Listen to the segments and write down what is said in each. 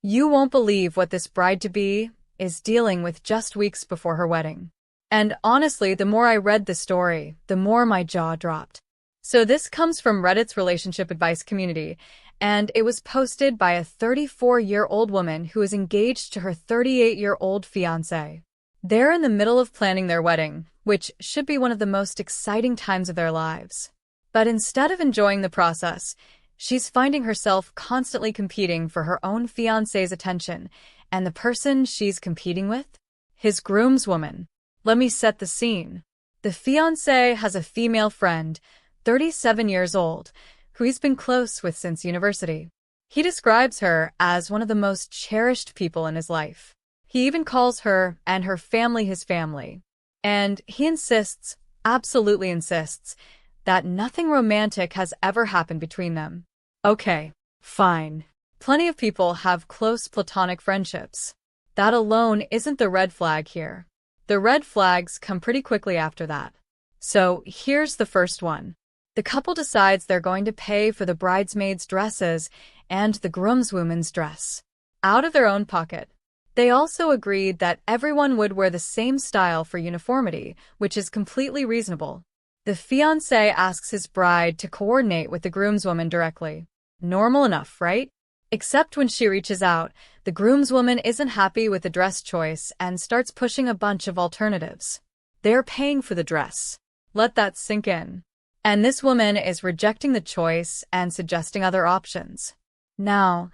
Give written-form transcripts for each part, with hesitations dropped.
You won't believe what this bride-to-be is dealing with just weeks before her wedding. And honestly, the more I read the story, the more my jaw dropped. So this comes from Reddit's relationship advice community, and it was posted by a 34-year-old woman who is engaged to her 38-year-old fiancé. They're in the middle of planning their wedding, which should be one of the most exciting times of their lives. But instead of enjoying the process, she's finding herself constantly competing for her own fiancé's attention, and the person she's competing with? His groomswoman. Let me set the scene. The fiancé has a female friend, 37 years old, who he's been close with since university. He describes her as one of the most cherished people in his life. He even calls her and her family his family. And he insists, absolutely insists, that nothing romantic has ever happened between them. Okay, fine. Plenty of people have close platonic friendships. That alone isn't the red flag here. The red flags come pretty quickly after that. So here's the first one. The couple decides they're going to pay for the bridesmaids' dresses and the groomswoman's dress out of their own pocket. They also agreed that everyone would wear the same style for uniformity, which is completely reasonable. The fiancé asks his bride to coordinate with the groomswoman directly. Normal enough, right? Except when she reaches out, the groomswoman isn't happy with the dress choice and starts pushing a bunch of alternatives. They're paying for the dress. Let that sink in. And this woman is rejecting the choice and suggesting other options. Now,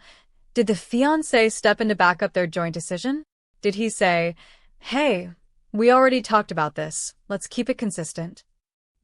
did the fiancé step in to back up their joint decision? Did he say, "Hey, we already talked about this, let's keep it consistent"?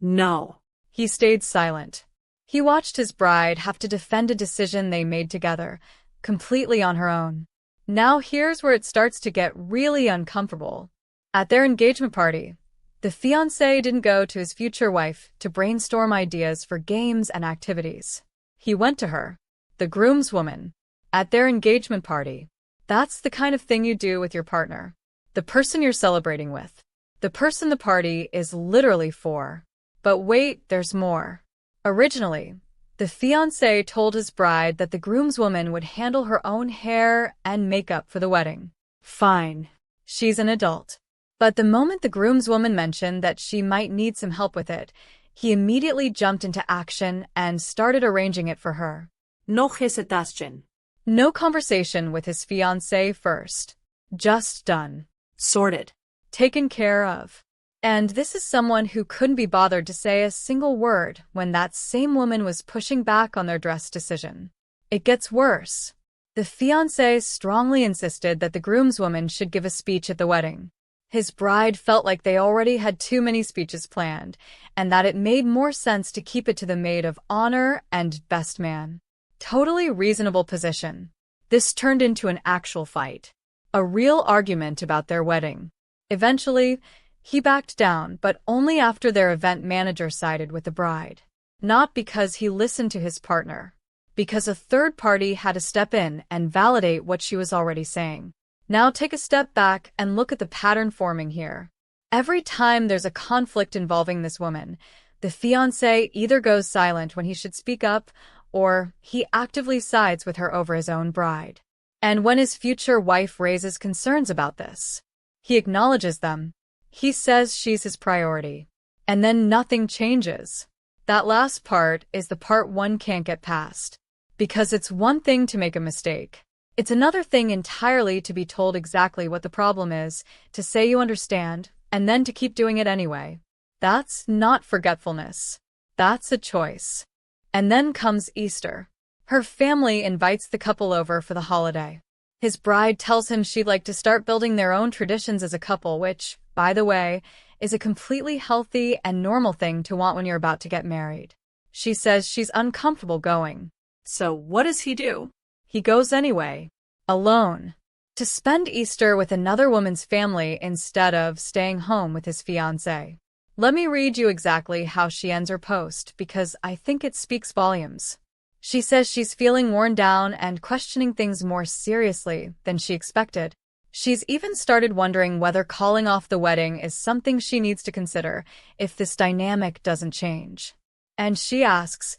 No. He stayed silent. He watched his bride have to defend a decision they made together, completely on her own. Now here's where it starts to get really uncomfortable. At their engagement party, the fiancé didn't go to his future wife to brainstorm ideas for games and activities. He went to her, the groomswoman, at their engagement party. That's the kind of thing you do with your partner. The person you're celebrating with. The person the party is literally for. But wait, there's more. Originally, the fiancé told his bride that the groomswoman would handle her own hair and makeup for the wedding. Fine. She's an adult. But the moment the groomswoman mentioned that she might need some help with it, he immediately jumped into action and started arranging it for her. No hesitation. No conversation with his fiancée first. Just done. Sorted. Taken care of. And this is someone who couldn't be bothered to say a single word when that same woman was pushing back on their dress decision. It gets worse. The fiancé strongly insisted that the groomswoman should give a speech at the wedding. His bride felt like they already had too many speeches planned, and that it made more sense to keep it to the maid of honor and best man. Totally reasonable position. This turned into an actual fight. A real argument about their wedding. Eventually, he backed down, but only after their event manager sided with the bride. Not because he listened to his partner. Because a third party had to step in and validate what she was already saying. Now take a step back and look at the pattern forming here. Every time there's a conflict involving this woman, the fiancé either goes silent when he should speak up, or he actively sides with her over his own bride. And when his future wife raises concerns about this, he acknowledges them. He says she's his priority. And then nothing changes. That last part is the part one can't get past. Because it's one thing to make a mistake. It's another thing entirely to be told exactly what the problem is, to say you understand, and then to keep doing it anyway. That's not forgetfulness. That's a choice. And then comes Easter. Her family invites the couple over for the holiday. His bride tells him she'd like to start building their own traditions as a couple, which, by the way, is a completely healthy and normal thing to want when you're about to get married. She says she's uncomfortable going. So what does he do? He goes anyway. Alone. To spend Easter with another woman's family instead of staying home with his fiancée. Let me read you exactly how she ends her post, because I think it speaks volumes. She says she's feeling worn down and questioning things more seriously than she expected. She's even started wondering whether calling off the wedding is something she needs to consider if this dynamic doesn't change. And she asks,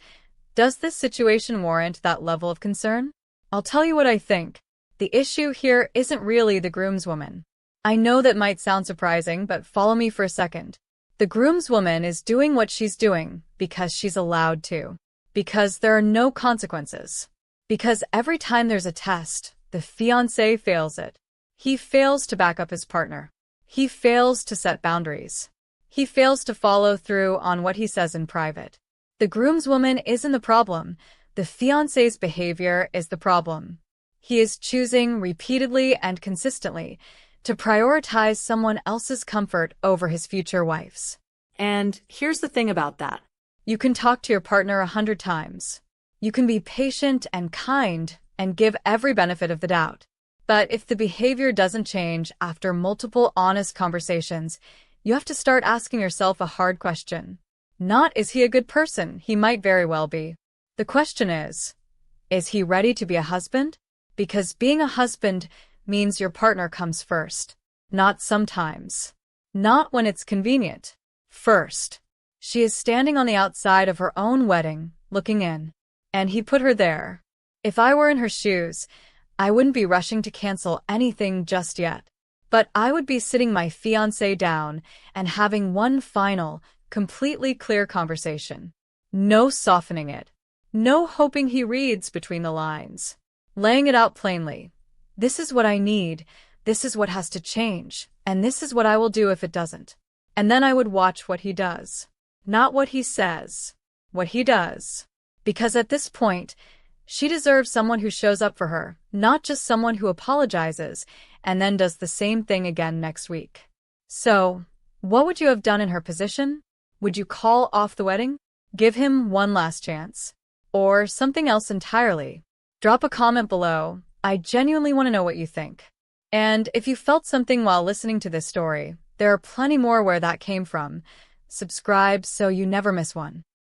does this situation warrant that level of concern? I'll tell you what I think. The issue here isn't really the groomswoman. I know that might sound surprising, but follow me for a second. The groomswoman is doing what she's doing because she's allowed to. Because there are no consequences. Because every time there's a test, the fiancé fails it. He fails to back up his partner. He fails to set boundaries. He fails to follow through on what he says in private. The groomswoman isn't the problem. The fiancé's behavior is the problem. He is choosing repeatedly and consistently to prioritize someone else's comfort over his future wife's. And here's the thing about that. You can talk to your partner 100 times. You can be patient and kind and give every benefit of the doubt. But if the behavior doesn't change after multiple honest conversations, you have to start asking yourself a hard question. Not, is he a good person? He might very well be. The question is he ready to be a husband? Because being a husband means your partner comes first. Not sometimes. Not when it's convenient. First. She is standing on the outside of her own wedding, looking in. And he put her there. If I were in her shoes, I wouldn't be rushing to cancel anything just yet. But I would be sitting my fiancé down and having one final, completely clear conversation. No softening it. No hoping he reads between the lines. Laying it out plainly. This is what I need, this is what has to change, and this is what I will do if it doesn't. And then I would watch what he does. Not what he says. What he does. Because at this point, she deserves someone who shows up for her, not just someone who apologizes and then does the same thing again next week. So, what would you have done in her position? Would you call off the wedding? Give him one last chance? Or something else entirely? Drop a comment below. I genuinely want to know what you think. And if you felt something while listening to this story, there are plenty more where that came from. Subscribe so you never miss one.